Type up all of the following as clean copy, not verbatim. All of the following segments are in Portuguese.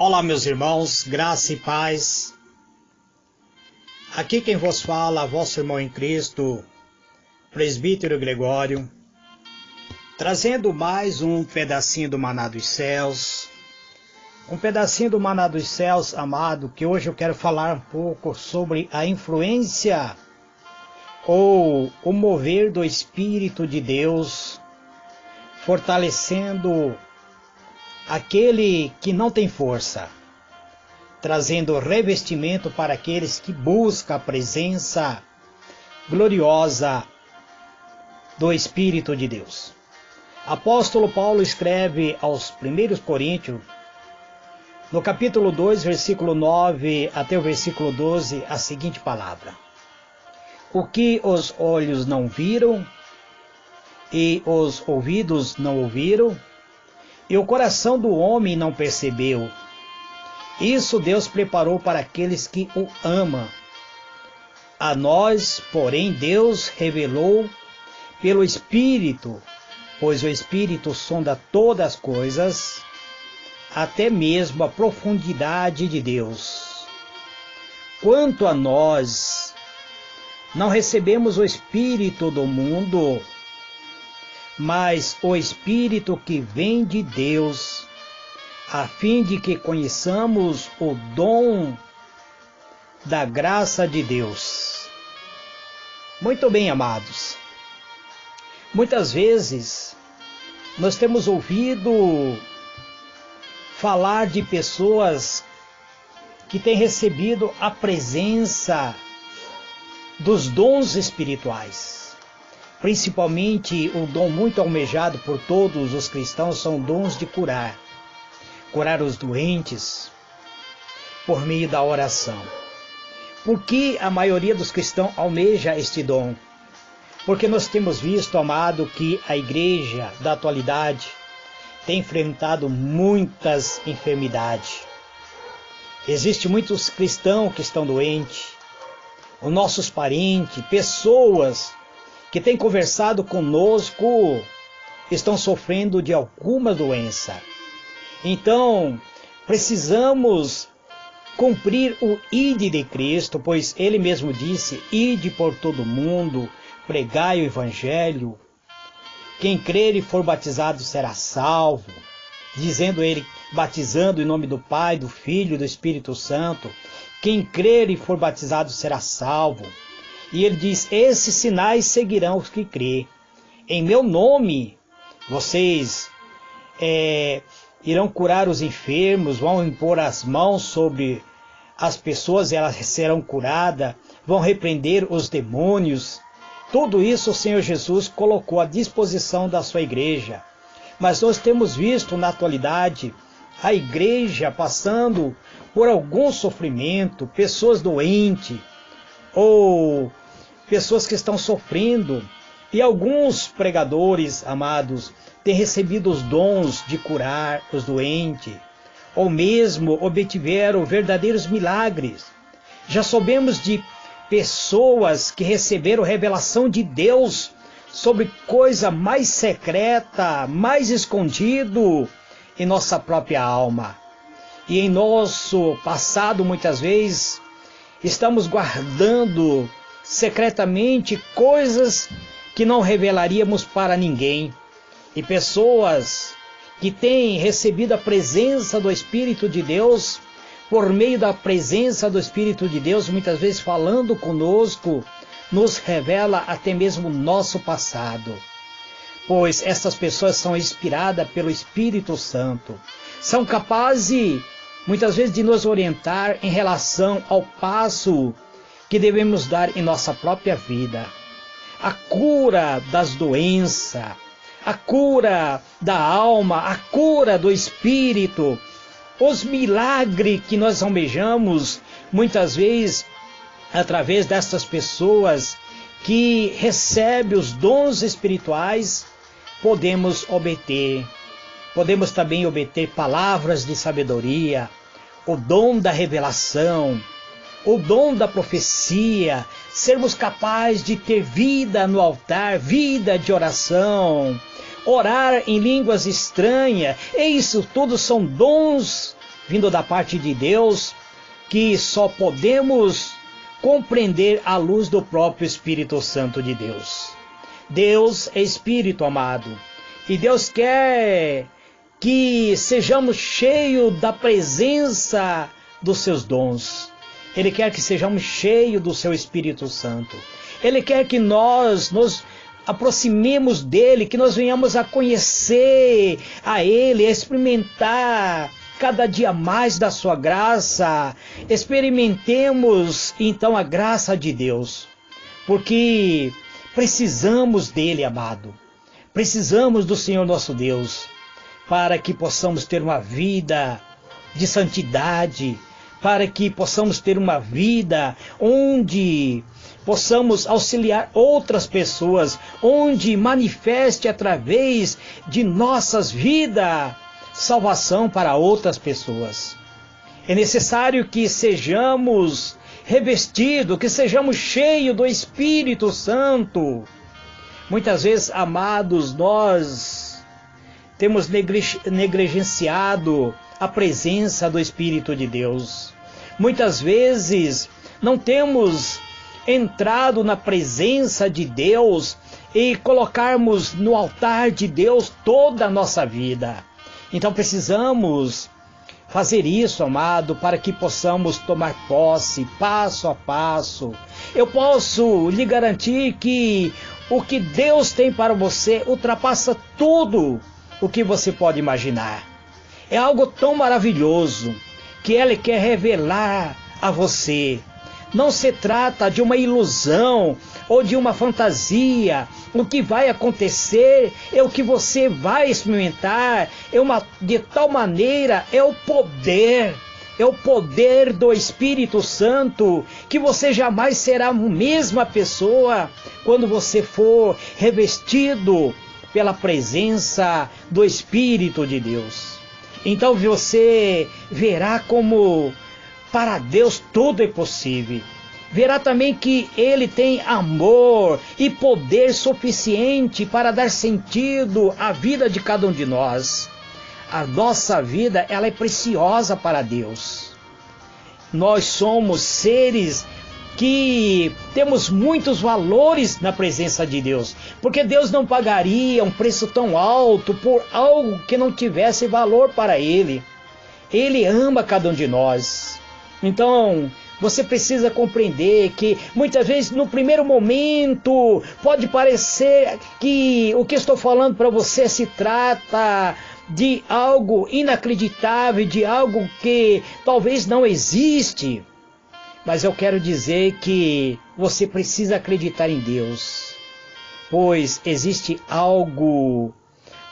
Olá, meus irmãos, graça e paz. Aqui quem vos fala, vosso irmão em Cristo, presbítero Gregório, trazendo mais um pedacinho do Maná dos Céus. Um pedacinho do Maná dos Céus, amado, que hoje eu quero falar um pouco sobre a influência ou o mover do Espírito de Deus, fortalecendo aquele que não tem força, trazendo revestimento para aqueles que buscam a presença gloriosa do Espírito de Deus. Apóstolo Paulo escreve aos 1 Coríntios, no capítulo 2, versículo 9 até o versículo 12, a seguinte palavra: O que os olhos não viram, e os ouvidos não ouviram, e o coração do homem não percebeu, isso Deus preparou para aqueles que o amam. A nós, porém, Deus revelou pelo Espírito, pois o Espírito sonda todas as coisas, até mesmo a profundidade de Deus. Quanto a nós, não recebemos o Espírito do mundo, mas o Espírito que vem de Deus, a fim de que conheçamos o dom da graça de Deus. Muito bem, amados. Muitas vezes nós temos ouvido falar de pessoas que têm recebido a presença dos dons espirituais. Principalmente o dom muito almejado por todos os cristãos são dons de curar os doentes por meio da oração. Por que a maioria dos cristãos almeja este dom? Porque nós temos visto, amado, que a igreja da atualidade tem enfrentado muitas enfermidades. Existem muitos cristãos que estão doentes, os nossos parentes, pessoas que têm conversado conosco estão sofrendo de alguma doença. Então, precisamos cumprir o ide de Cristo, pois Ele mesmo disse: ide por todo mundo, pregai o Evangelho. Quem crer e for batizado será salvo. Dizendo Ele, batizando em nome do Pai, do Filho e do Espírito Santo. Quem crer e for batizado será salvo. E Ele diz: esses sinais seguirão os que crê. Em meu nome, vocês irão curar os enfermos, vão impor as mãos sobre as pessoas e elas serão curadas, vão repreender os demônios. Tudo isso o Senhor Jesus colocou à disposição da sua igreja. Mas nós temos visto na atualidade a igreja passando por algum sofrimento, pessoas doentes, ou pessoas que estão sofrendo, e alguns pregadores, amados, têm recebido os dons de curar os doentes, ou mesmo obtiveram verdadeiros milagres. Já soubemos de pessoas que receberam revelação de Deus sobre coisa mais secreta, mais escondido em nossa própria alma. E em nosso passado, muitas vezes, estamos guardando secretamente coisas que não revelaríamos para ninguém. E pessoas que têm recebido a presença do Espírito de Deus, por meio da presença do Espírito de Deus, muitas vezes falando conosco, nos revela até mesmo o nosso passado. Pois essas pessoas são inspiradas pelo Espírito Santo. São capazes, muitas vezes, de nos orientar em relação ao passo que devemos dar em nossa própria vida. A cura das doenças, a cura da alma, a cura do espírito, os milagres que nós almejamos, muitas vezes, através dessas pessoas que recebem os dons espirituais, podemos obter. Podemos também obter palavras de sabedoria, o dom da revelação, o dom da profecia, sermos capazes de ter vida no altar, vida de oração, orar em línguas estranhas, e isso tudo são dons vindo da parte de Deus, que só podemos compreender à luz do próprio Espírito Santo de Deus. Deus é Espírito, amado, e Deus quer que sejamos cheios da presença dos seus dons. Ele quer que sejamos cheios do seu Espírito Santo. Ele quer que nós nos aproximemos dele, que nós venhamos a conhecer a ele, a experimentar cada dia mais da sua graça. Experimentemos então a graça de Deus, porque precisamos dele, amado. Precisamos do Senhor nosso Deus, para que possamos ter uma vida de santidade, para que possamos ter uma vida onde possamos auxiliar outras pessoas, onde manifeste através de nossas vidas salvação para outras pessoas. É necessário que sejamos revestidos, que sejamos cheios do Espírito Santo. Muitas vezes, amados, nós temos negligenciado a presença do Espírito de Deus. Muitas vezes não temos entrado na presença de Deus e colocarmos no altar de Deus toda a nossa vida. Então precisamos fazer isso, amado, para que possamos tomar posse, passo a passo. Eu posso lhe garantir que o que Deus tem para você ultrapassa tudo o que você pode imaginar. É algo tão maravilhoso que Ele quer revelar a você. Não se trata de uma ilusão ou de uma fantasia. O que vai acontecer é o que você vai experimentar. De tal maneira é o poder do Espírito Santo, que você jamais será a mesma pessoa quando você for revestido pela presença do Espírito de Deus. Então você verá como para Deus tudo é possível. Verá também que Ele tem amor e poder suficiente para dar sentido à vida de cada um de nós. A nossa vida, ela é preciosa para Deus. Nós somos seres que temos muitos valores na presença de Deus, porque Deus não pagaria um preço tão alto por algo que não tivesse valor para Ele. Ele ama cada um de nós. Então, você precisa compreender que muitas vezes no primeiro momento pode parecer que o que estou falando para você se trata de algo inacreditável, de algo que talvez não existe. Mas eu quero dizer que você precisa acreditar em Deus, pois existe algo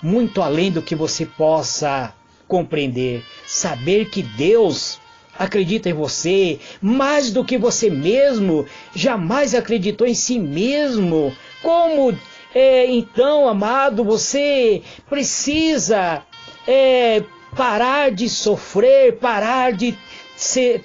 muito além do que você possa compreender. Saber que Deus acredita em você mais do que você mesmo jamais acreditou em si mesmo. Como então, amado, você precisa parar de sofrer, parar de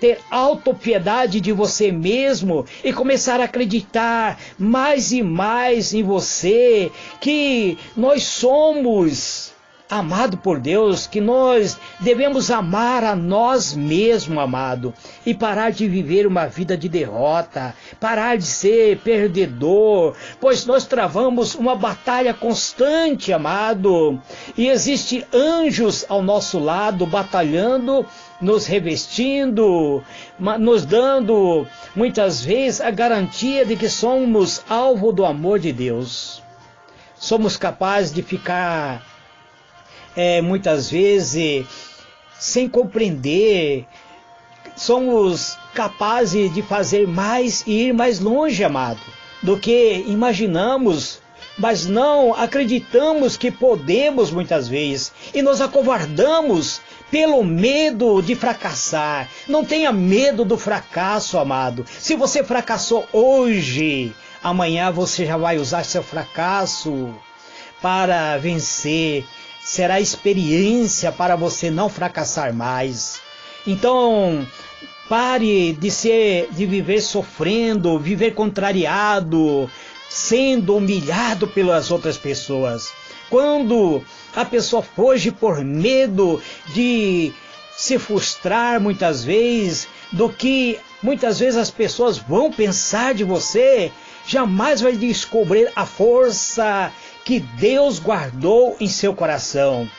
ter autopiedade de você mesmo e começar a acreditar mais e mais em você, que nós somos amado por Deus, que nós devemos amar a nós mesmos, amado, e parar de viver uma vida de derrota, parar de ser perdedor, pois nós travamos uma batalha constante, amado, e existe anjos ao nosso lado batalhando, nos revestindo, nos dando muitas vezes a garantia de que somos alvo do amor de Deus. Somos capazes de ficar muitas vezes sem compreender, somos capazes de fazer mais e ir mais longe, amado, do que imaginamos, mas não acreditamos que podemos muitas vezes, e nos acovardamos pelo medo de fracassar. Não tenha medo do fracasso, amado. Se você fracassou hoje, amanhã você já vai usar seu fracasso para vencer. Será experiência para você não fracassar mais. Então, pare de viver sofrendo, viver contrariado, sendo humilhado pelas outras pessoas. Quando a pessoa foge por medo de se frustrar muitas vezes do que muitas vezes as pessoas vão pensar de você, jamais vai descobrir a força que Deus guardou em seu coração.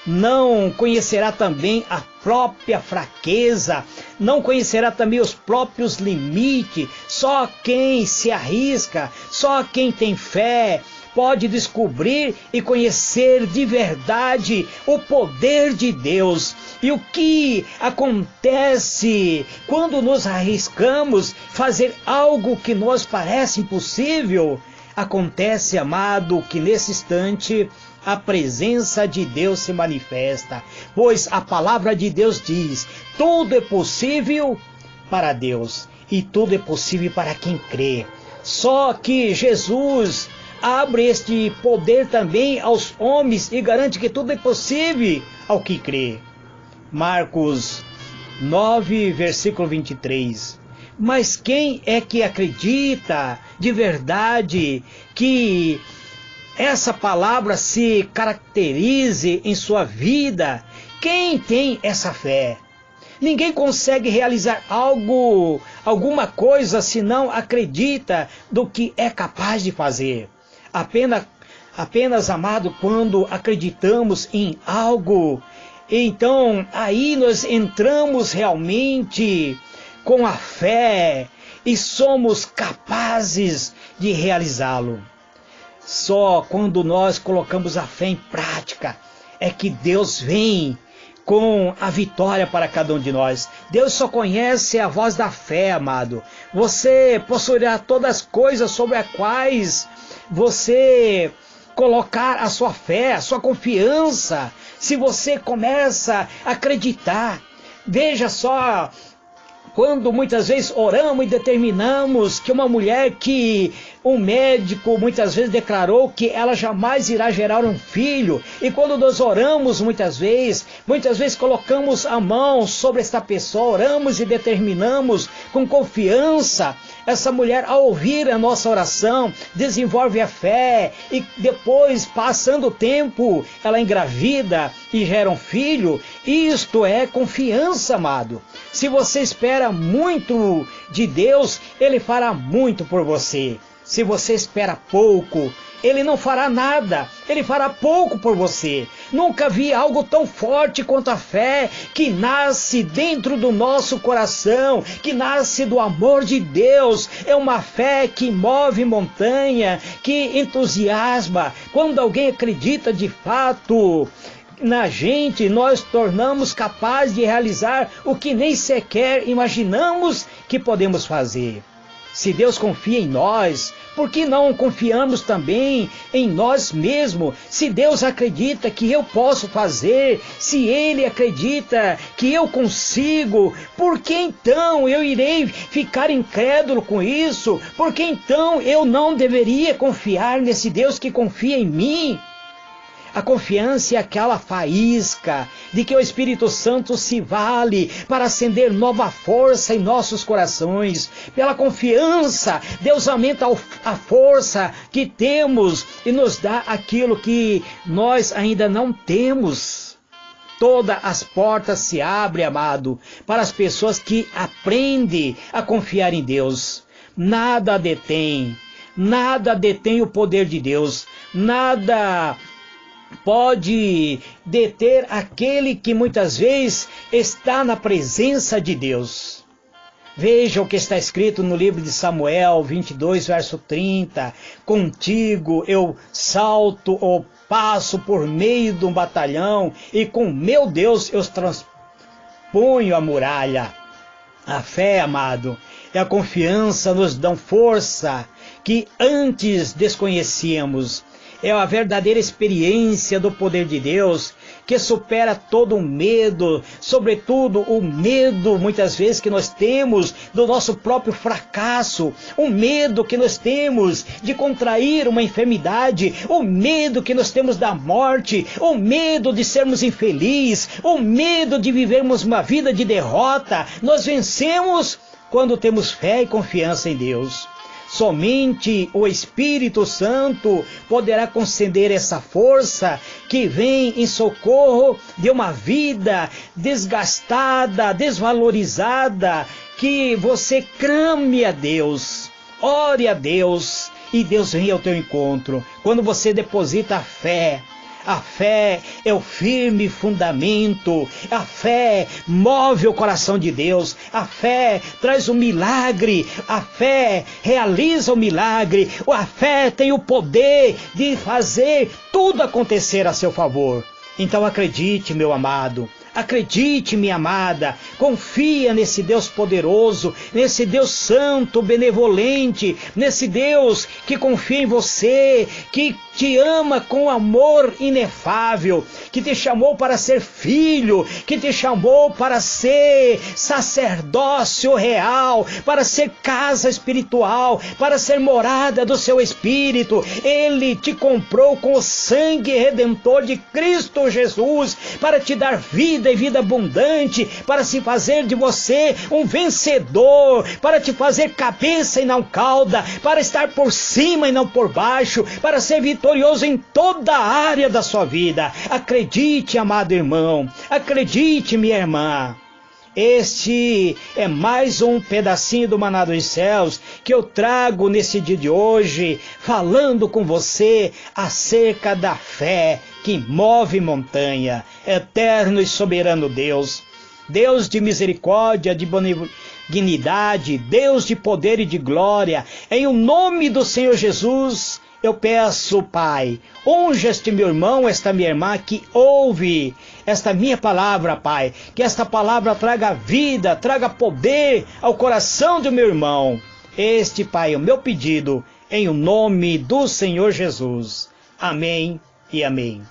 Não conhecerá também a própria fraqueza, não conhecerá também os próprios limites. Só quem se arrisca, só quem tem fé, pode descobrir e conhecer de verdade o poder de Deus. E o que acontece quando nos arriscamos fazer algo que nos parece impossível? Acontece, amado, que nesse instante a presença de Deus se manifesta, pois a palavra de Deus diz: tudo é possível para Deus e tudo é possível para quem crê. Só que Jesus abre este poder também aos homens e garante que tudo é possível ao que crê. Marcos 9, versículo 23. Mas quem é que acredita de verdade que essa palavra se caracterize em sua vida? Quem tem essa fé? Ninguém consegue realizar alguma coisa se não acredita do que é capaz de fazer. Apenas, amado, quando acreditamos em algo, então aí nós entramos realmente com a fé e somos capazes de realizá-lo. Só quando nós colocamos a fé em prática é que Deus vem com a vitória para cada um de nós. Deus só conhece a voz da fé, amado. Você possuirá todas as coisas sobre as quais você colocar a sua fé, a sua confiança, se você começa a acreditar. Veja só, quando muitas vezes oramos e determinamos que uma mulher que um médico muitas vezes declarou que ela jamais irá gerar um filho, e quando nós oramos muitas vezes colocamos a mão sobre esta pessoa, oramos e determinamos com confiança, essa mulher, ao ouvir a nossa oração, desenvolve a fé e depois, passando o tempo, ela engravida e gera um filho. Isto é confiança, amado. Se você espera muito de Deus, Ele fará muito por você. Se você espera pouco, Ele não fará nada, Ele fará pouco por você. Nunca vi algo tão forte quanto a fé que nasce dentro do nosso coração, que nasce do amor de Deus. É uma fé que move montanha, que entusiasma. Quando alguém acredita de fato na gente, nós tornamos capazes de realizar o que nem sequer imaginamos que podemos fazer. Se Deus confia em nós, por que não confiamos também em nós mesmos? Se Deus acredita que eu posso fazer, se Ele acredita que eu consigo, por que então eu irei ficar incrédulo com isso? Por que então eu não deveria confiar nesse Deus que confia em mim? A confiança é aquela faísca de que o Espírito Santo se vale para acender nova força em nossos corações. Pela confiança, Deus aumenta a força que temos e nos dá aquilo que nós ainda não temos. Todas as portas se abrem, amado, para as pessoas que aprendem a confiar em Deus. Nada detém o poder de Deus. Nada pode deter aquele que muitas vezes está na presença de Deus. Veja o que está escrito no livro de Samuel 22, verso 30. Contigo eu salto ou passo por meio de um batalhão e com meu Deus eu transponho a muralha. A fé, amado, e a confiança nos dão força que antes desconhecíamos. É a verdadeira experiência do poder de Deus que supera todo o medo, sobretudo o medo muitas vezes que nós temos do nosso próprio fracasso, o medo que nós temos de contrair uma enfermidade, o medo que nós temos da morte, o medo de sermos infelizes, o medo de vivermos uma vida de derrota. Nós vencemos quando temos fé e confiança em Deus. Somente o Espírito Santo poderá conceder essa força que vem em socorro de uma vida desgastada, desvalorizada, que você clame a Deus, ore a Deus, e Deus vem ao teu encontro. Quando você deposita a fé é o firme fundamento, a fé move o coração de Deus, a fé traz o milagre, a fé realiza o milagre, a fé tem o poder de fazer tudo acontecer a seu favor. Então acredite, meu amado, acredite, minha amada, confia nesse Deus poderoso, nesse Deus santo, benevolente, nesse Deus que confia em você, que te ama com amor inefável, que te chamou para ser filho, que te chamou para ser sacerdócio real, para ser casa espiritual, para ser morada do seu Espírito. Ele te comprou com o sangue redentor de Cristo Jesus, para te dar vida e vida abundante, para se fazer de você um vencedor, para te fazer cabeça e não cauda, para estar por cima e não por baixo, para ser vitorioso em toda a área da sua vida. Acredite, amado irmão, acredite, minha irmã. Este é mais um pedacinho do Maná dos Céus que eu trago nesse dia de hoje, falando com você acerca da fé que move montanha. Eterno e soberano Deus, Deus de misericórdia, de benignidade, Deus de poder e de glória, em o nome do Senhor Jesus, eu peço, Pai, unja este meu irmão, esta minha irmã que ouve esta minha palavra, Pai. Que esta palavra traga vida, traga poder ao coração do meu irmão. Este, Pai, é o meu pedido, em o nome do Senhor Jesus. Amém e amém.